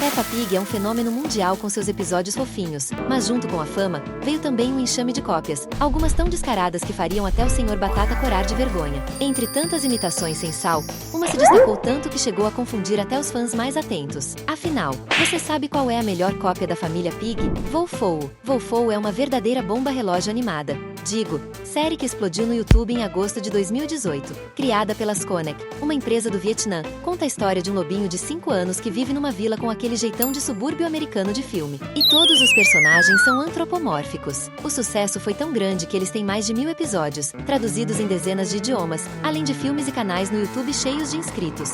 Peppa Pig é um fenômeno mundial com seus episódios fofinhos, mas junto com a fama, veio também um enxame de cópias, algumas tão descaradas que fariam até o Sr. Batata corar de vergonha. Entre tantas imitações sem sal, uma se destacou tanto que chegou a confundir até os fãs mais atentos. Afinal, você sabe qual é a melhor cópia da família Pig? Wolf-O. Wolf-O é uma verdadeira bomba relógio animada. Digo, série que explodiu no YouTube em agosto de 2018. Criada pela Sconek, uma empresa do Vietnã, conta a história de um lobinho de 5 anos que vive numa vila com aquele jeitão de subúrbio americano de filme. E todos os personagens são antropomórficos. O sucesso foi tão grande que eles têm mais de 1000 episódios, traduzidos em dezenas de idiomas, além de filmes e canais no YouTube cheios de inscritos.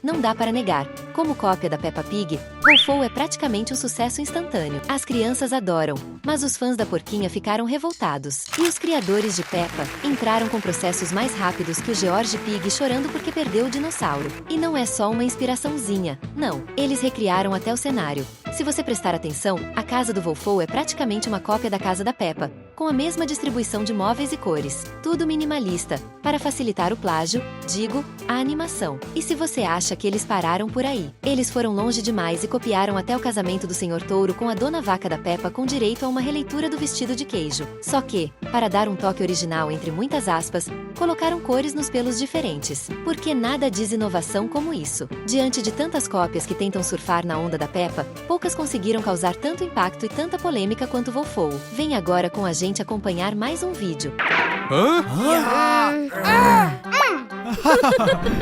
Não dá para negar. Como cópia da Peppa Pig, Wolf-O é praticamente um sucesso instantâneo. As crianças adoram, mas os fãs da porquinha ficaram revoltados. E os criadores de Peppa entraram com processos mais rápidos que o George Pig chorando porque perdeu o dinossauro. E não é só uma inspiraçãozinha, não. Eles recriaram até o cenário. Se você prestar atenção, a casa do Wolf-O é praticamente uma cópia da casa da Peppa, com a mesma distribuição de móveis e cores. Tudo minimalista, para facilitar o plágio, digo, a animação. E se você acha que eles pararam por aí? Eles foram longe demais e copiaram até o casamento do Sr. Touro com a Dona Vaca da Peppa com direito a uma releitura do vestido de queijo. Só que, para dar um toque original entre muitas aspas, colocaram cores nos pelos diferentes. Porque nada diz inovação como isso. Diante de tantas cópias que tentam surfar na onda da Peppa, poucas conseguiram causar tanto impacto e tanta polêmica quanto Wolf-O. Vem agora com a gente acompanhar mais um vídeo.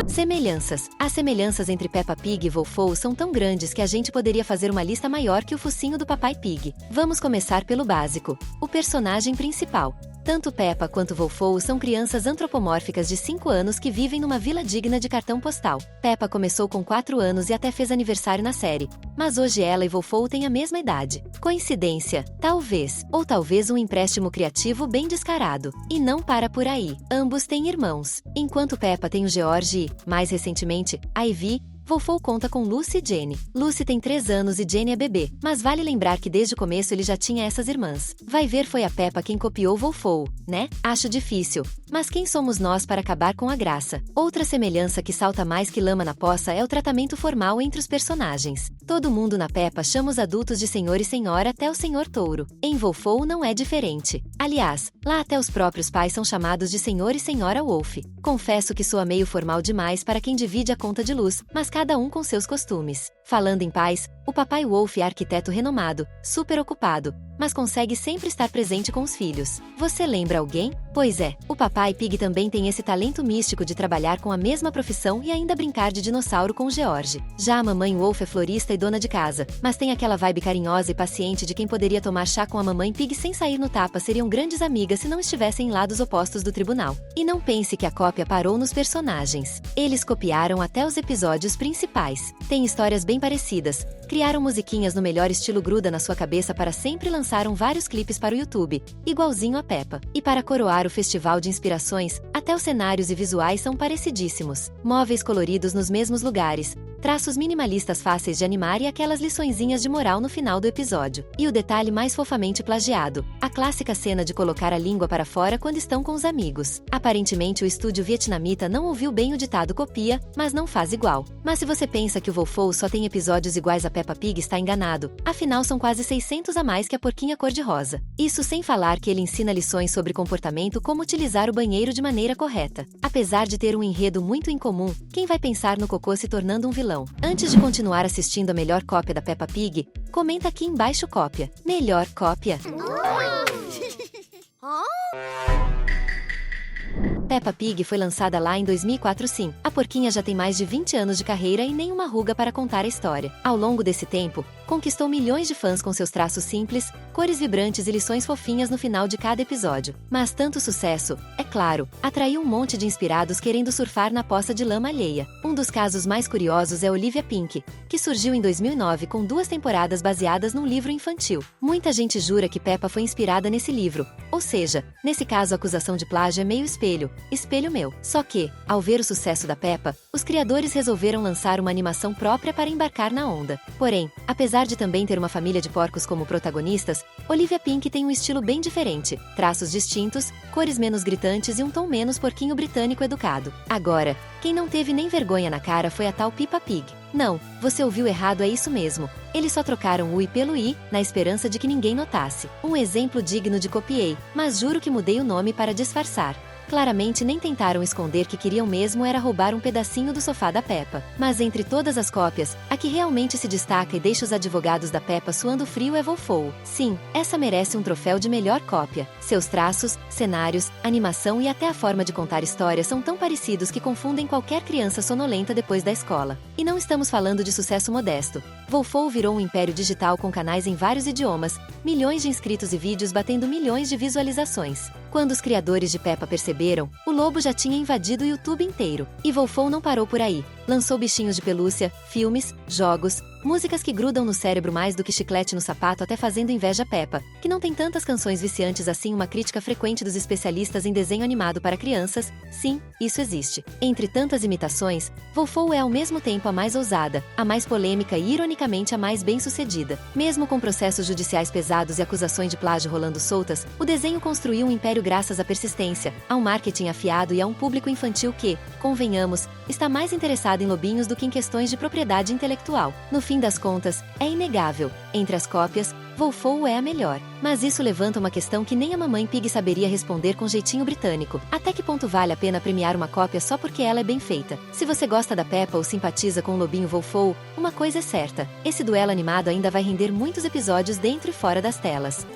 Semelhanças. As semelhanças entre Peppa Pig e Wolf-O são tão grandes que a gente poderia fazer uma lista maior que o focinho do Papai Pig. Vamos começar pelo básico. O personagem principal. Tanto Peppa quanto Wolf-O são crianças antropomórficas de 5 anos que vivem numa vila digna de cartão postal. Peppa começou com 4 anos e até fez aniversário na série, mas hoje ela e Wolf-O têm a mesma idade. Coincidência? Talvez. Ou talvez um empréstimo criativo bem descarado. E não para por aí. Ambos têm irmãos. Enquanto Peppa tem o George e, mais recentemente, a Ivy, Wolf-O conta com Lucy e Jenny. Lucy tem 3 anos e Jenny é bebê, mas vale lembrar que desde o começo ele já tinha essas irmãs. Vai ver, foi a Peppa quem copiou Wolf-O, né? Acho difícil. Mas quem somos nós para acabar com a graça? Outra semelhança que salta mais que lama na poça é o tratamento formal entre os personagens. Todo mundo na Peppa chama os adultos de senhor e senhora até o Sr. Touro. Em Wolf-O não é diferente. Aliás, lá até os próprios pais são chamados de senhor e senhora Wolf. Confesso que soa meio formal demais para quem divide a conta de luz, mas cada um com seus costumes. Falando em pais, o papai Wolf é arquiteto renomado, super ocupado, mas consegue sempre estar presente com os filhos. Você lembra alguém? Pois é, o papai Pig também tem esse talento místico de trabalhar com a mesma profissão e ainda brincar de dinossauro com o George. Já a mamãe Wolf é florista e dona de casa, mas tem aquela vibe carinhosa e paciente de quem poderia tomar chá com a mamãe Pig sem sair no tapa, seriam grandes amigas se não estivessem em lados opostos do tribunal. E não pense que a cópia parou nos personagens. Eles copiaram até os episódios principais. Tem histórias bem parecidas. Criaram musiquinhas no melhor estilo gruda na sua cabeça para sempre lançaram vários clipes para o YouTube, igualzinho a Peppa. E para coroar o festival de inspirações, até os cenários e visuais são parecidíssimos. Móveis coloridos nos mesmos lugares, traços minimalistas fáceis de animar e aquelas liçõezinhas de moral no final do episódio. E o detalhe mais fofamente plagiado, a clássica cena de colocar a língua para fora quando estão com os amigos. Aparentemente o estúdio vietnamita não ouviu bem o ditado copia, mas não faz igual. Mas se você pensa que o Wolf-O só tem episódios iguais a Peppa Pig, está enganado. Afinal são quase 600 a mais que a porquinha cor-de-rosa. Isso sem falar que ele ensina lições sobre comportamento, como utilizar o banheiro de maneira correta. Apesar de ter um enredo muito incomum, quem vai pensar no cocô se tornando um vilão? Antes de continuar assistindo a melhor cópia da Peppa Pig, comenta aqui embaixo cópia. Melhor cópia. Peppa Pig foi lançada lá em 2004 sim. A porquinha já tem mais de 20 anos de carreira e nenhuma ruga para contar a história. Ao longo desse tempo, conquistou milhões de fãs com seus traços simples, cores vibrantes e lições fofinhas no final de cada episódio. Mas tanto sucesso, é claro, atraiu um monte de inspirados querendo surfar na poça de lama alheia. Um dos casos mais curiosos é Olivia Pink, que surgiu em 2009 com 2 temporadas baseadas num livro infantil. Muita gente jura que Peppa foi inspirada nesse livro, ou seja, nesse caso a acusação de plágio é meio espelho meu. Só que, ao ver o sucesso da Peppa, os criadores resolveram lançar uma animação própria para embarcar na onda. Porém, apesar de também ter uma família de porcos como protagonistas, Olivia Pink tem um estilo bem diferente, traços distintos, cores menos gritantes e um tom menos porquinho britânico educado. Agora, quem não teve nem vergonha na cara foi a tal Peppa Pig. Não, você ouviu errado, é isso mesmo. Eles só trocaram o I pelo I, na esperança de que ninguém notasse. Um exemplo digno de copiei, mas juro que mudei o nome para disfarçar. Claramente nem tentaram esconder que queriam mesmo era roubar um pedacinho do sofá da Peppa. Mas entre todas as cópias, a que realmente se destaca e deixa os advogados da Peppa suando frio é Volfou. Sim, essa merece um troféu de melhor cópia. Seus traços, cenários, animação e até a forma de contar histórias são tão parecidos que confundem qualquer criança sonolenta depois da escola. E não estamos falando de sucesso modesto. Volfou virou um império digital com canais em vários idiomas, milhões de inscritos e vídeos batendo milhões de visualizações. Quando os criadores de Peppa perceberam, o lobo já tinha invadido o YouTube inteiro. E Volfou não parou por aí. Lançou bichinhos de pelúcia, filmes, jogos, músicas que grudam no cérebro mais do que chiclete no sapato, até fazendo inveja a Peppa, que não tem tantas canções viciantes assim. Uma crítica frequente dos especialistas em desenho animado para crianças. Sim, isso existe. Entre tantas imitações, Volfou é ao mesmo tempo a mais ousada, a mais polêmica e ironicamente a mais bem-sucedida. Mesmo com processos judiciais pesados e acusações de plágio rolando soltas, o desenho construiu um império graças à persistência, a um marketing afiado e a um público infantil que, convenhamos, está mais interessado em lobinhos do que em questões de propriedade intelectual. No fim das contas, é inegável. Entre as cópias, Volfou é a melhor. Mas isso levanta uma questão que nem a mamãe Pig saberia responder com jeitinho britânico. Até que ponto vale a pena premiar uma cópia só porque ela é bem feita? Se você gosta da Peppa ou simpatiza com o lobinho Volfou, uma coisa é certa: esse duelo animado ainda vai render muitos episódios dentro e fora das telas.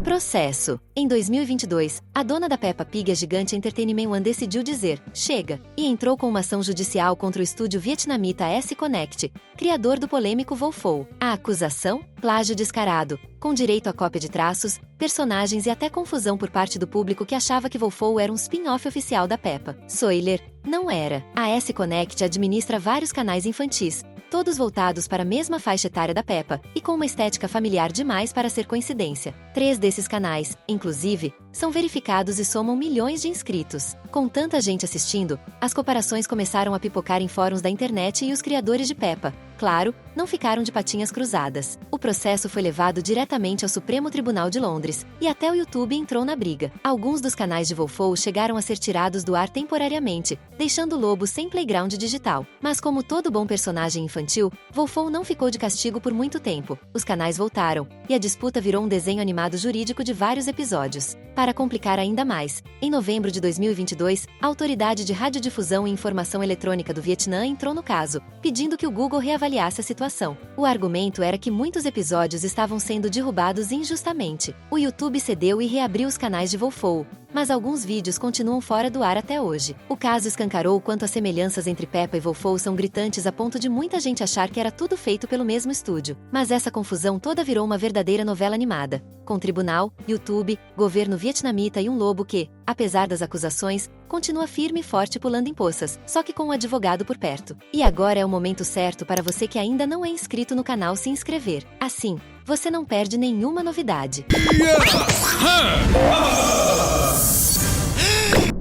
Processo. Em 2022, a dona da Peppa Pig, a Gigante Entertainment One, decidiu dizer chega e entrou com uma ação judicial contra o estúdio vietnamita S-Connect, criador do polêmico Volfou. A acusação? Plágio descarado, com direito à cópia de traços, personagens e até confusão por parte do público que achava que Volfou era um spin-off oficial da Peppa. Spoiler: não era. A S-Connect administra vários canais infantis, todos voltados para a mesma faixa etária da Peppa, e com uma estética familiar demais para ser coincidência. 3 desses canais, inclusive, são verificados e somam milhões de inscritos. Com tanta gente assistindo, as comparações começaram a pipocar em fóruns da internet e os criadores de Peppa, claro, não ficaram de patinhas cruzadas. O processo foi levado diretamente ao Supremo Tribunal de Londres, e até o YouTube entrou na briga. Alguns dos canais de Volfou chegaram a ser tirados do ar temporariamente, deixando o lobo sem playground digital. Mas como todo bom personagem infantil, Volfou não ficou de castigo por muito tempo. Os canais voltaram, e a disputa virou um desenho animado jurídico de vários episódios. Para complicar ainda mais, em novembro de 2022, a Autoridade de Radiodifusão e Informação Eletrônica do Vietnã entrou no caso, pedindo que o Google reavaliasse a situação. O argumento era que muitos episódios estavam sendo derrubados injustamente. O YouTube cedeu e reabriu os canais de Volfou, mas alguns vídeos continuam fora do ar até hoje. O caso escancarou o quanto as semelhanças entre Peppa e Volfou são gritantes a ponto de muita gente achar que era tudo feito pelo mesmo estúdio. Mas essa confusão toda virou uma verdadeira novela animada, com tribunal, YouTube, governo vietnamita e um lobo que, apesar das acusações, continua firme e forte pulando em poças, só que com um advogado por perto. E agora é o momento certo para você que ainda não é inscrito no canal se inscrever. Assim, você não perde nenhuma novidade.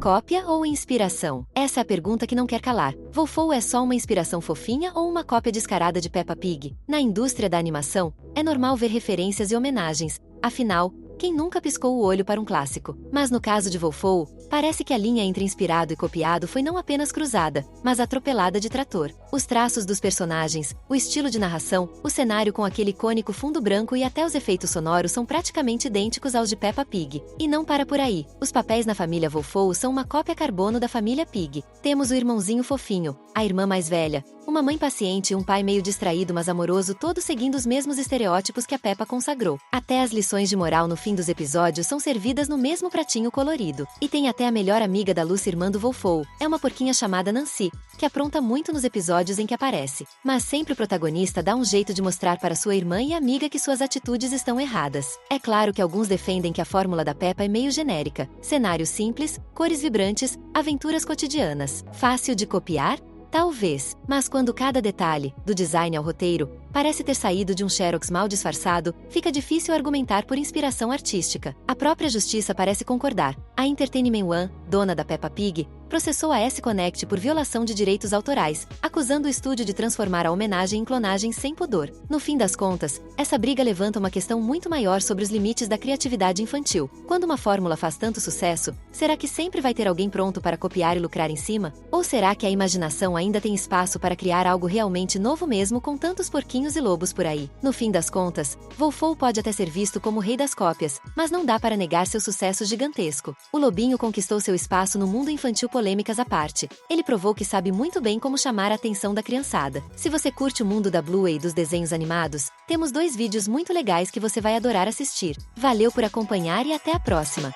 Cópia ou inspiração? Essa é a pergunta que não quer calar. Volfou é só uma inspiração fofinha ou uma cópia descarada de Peppa Pig? Na indústria da animação, é normal ver referências e homenagens. Afinal, quem nunca piscou o olho para um clássico? Mas no caso de Volfou, parece que a linha entre inspirado e copiado foi não apenas cruzada, mas atropelada de trator. Os traços dos personagens, o estilo de narração, o cenário com aquele icônico fundo branco e até os efeitos sonoros são praticamente idênticos aos de Peppa Pig. E não para por aí. Os papéis na família Volfou são uma cópia carbono da família Pig. Temos o irmãozinho fofinho, a irmã mais velha, uma mãe paciente e um pai meio distraído mas amoroso, todos seguindo os mesmos estereótipos que a Peppa consagrou. Até as lições de moral no fim dos episódios são servidas no mesmo pratinho colorido. E tem até a melhor amiga da Lucy, irmã do Volfou, é uma porquinha chamada Nancy, que apronta muito nos episódios em que aparece. Mas sempre o protagonista dá um jeito de mostrar para sua irmã e amiga que suas atitudes estão erradas. É claro que alguns defendem que a fórmula da Peppa é meio genérica. Cenários simples, cores vibrantes, aventuras cotidianas. Fácil de copiar? Talvez, mas quando cada detalhe, do design ao roteiro, parece ter saído de um Xerox mal disfarçado, fica difícil argumentar por inspiração artística. A própria justiça parece concordar. A Entertainment One, dona da Peppa Pig, processou a S-Connect por violação de direitos autorais, acusando o estúdio de transformar a homenagem em clonagem sem pudor. No fim das contas, essa briga levanta uma questão muito maior sobre os limites da criatividade infantil. Quando uma fórmula faz tanto sucesso, será que sempre vai ter alguém pronto para copiar e lucrar em cima? Ou será que a imaginação ainda tem espaço para criar algo realmente novo mesmo com tantos porquinhos e lobos por aí? No fim das contas, Wolfou pode até ser visto como o rei das cópias, mas não dá para negar seu sucesso gigantesco. O lobinho conquistou seu espaço no mundo infantil, polêmicas à parte. Ele provou que sabe muito bem como chamar a atenção da criançada. Se você curte o mundo da Bluey e dos desenhos animados, temos 2 vídeos muito legais que você vai adorar assistir. Valeu por acompanhar e até a próxima!